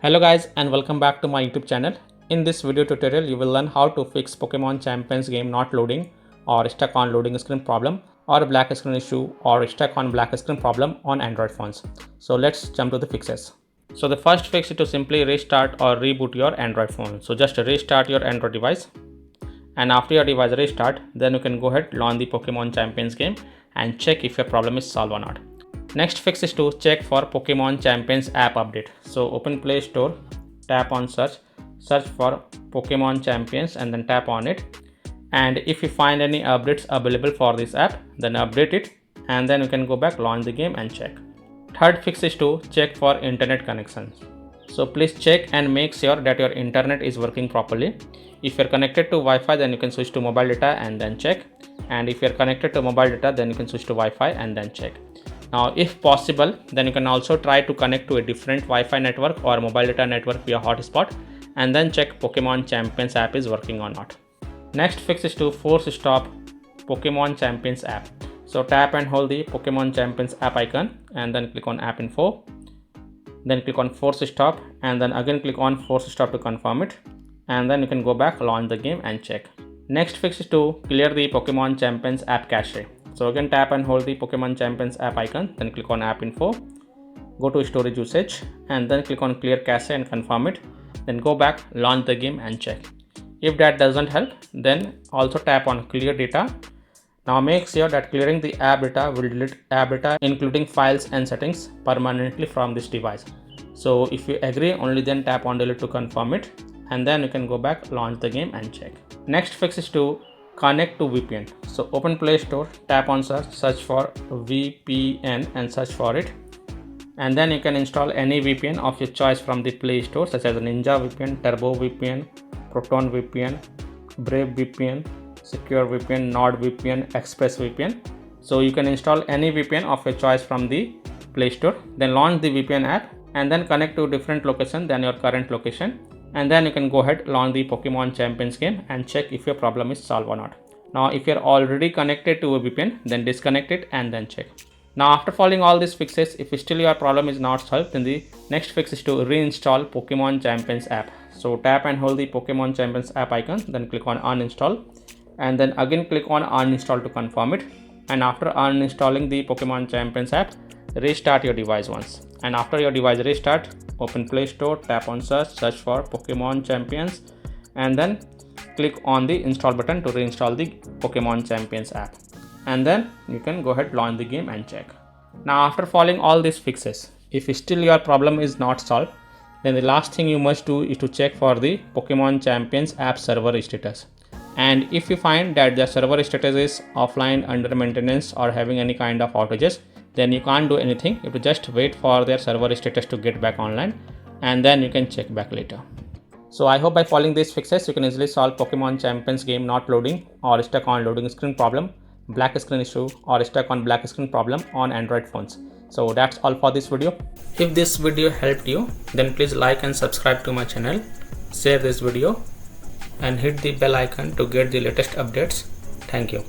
Hello guys and welcome back to my YouTube channel. In this video tutorial you will learn how to fix Pokemon Champions game not loading or stuck on loading screen problem or black screen issue or stuck on black screen problem on Android phones. So let's jump to the fixes. So the first fix is to simply restart or reboot your Android phone. So just restart your Android device, and after your device restart, then you can go ahead launch the Pokemon Champions game and check if your problem is solved or not. Next fix is to check for Pokemon Champions app update. So open Play Store, tap on search for Pokemon Champions and then tap on it. And if you find any updates available for this app, then update it and then you can go back, launch the game and check. Third fix is to check for internet connections. So please check and make sure that your internet is working properly. If you're connected to Wi-Fi, then you can switch to mobile data and then check. And if you're connected to mobile data, then you can switch to Wi-Fi and then check. Now, if possible, then you can also try to connect to a different Wi-Fi network or mobile data network via hotspot and then check Pokemon Champions app is working or not. Next fix is to force stop Pokemon Champions app. So tap and hold the Pokemon Champions app icon and then click on app info. Then click on force stop and then again click on force stop to confirm it. And then you can go back, launch the game and check. Next fix is to clear the Pokemon Champions app cache. So again tap and hold the Pokemon Champions app icon, then click on app info, go to storage usage and then click on clear cache and confirm it. Then go back, launch the game and check. If that doesn't help, then also tap on clear data. Now make sure that clearing the app data will delete app data including files and settings permanently from this device. So if you agree, only then tap on delete to confirm it and then you can go back, launch the game and check. Next fix is to connect to VPN. So open Play Store, tap on search for VPN and search for it. And then you can install any VPN of your choice from the Play Store such as Ninja VPN, Turbo VPN, Proton VPN, Brave VPN, Secure VPN, NordVPN, Express VPN. So you can install any VPN of your choice from the Play Store. Then launch the VPN app and then connect to different location than your current location. And then you can go ahead, launch the Pokemon Champions game and check if your problem is solved or not. Now if you're already connected to a VPN, then disconnect it and then check. Now after following all these fixes, if still your problem is not solved, then the next fix is to reinstall Pokemon Champions app. So tap and hold the Pokemon Champions app icon, then click on uninstall and then again click on uninstall to confirm it. And after uninstalling the Pokemon Champions app, restart your device once. And after your device restart, open Play Store, tap on search for Pokemon Champions and then click on the install button to reinstall the Pokemon Champions app. And then you can go ahead, launch the game and check. Now after following all these fixes, if still your problem is not solved, then the last thing you must do is to check for the Pokemon Champions app server status. And if you find that the server status is offline, under maintenance or having any kind of outages, then you can't do anything. You have to just wait for their server status to get back online and then you can check back later. So I hope by following these fixes, you can easily solve Pokemon Champions game not loading or stuck on loading screen problem, black screen issue or stuck on black screen problem on Android phones. So that's all for this video. If this video helped you, then please like and subscribe to my channel, share this video and hit the bell icon to get the latest updates. Thank you.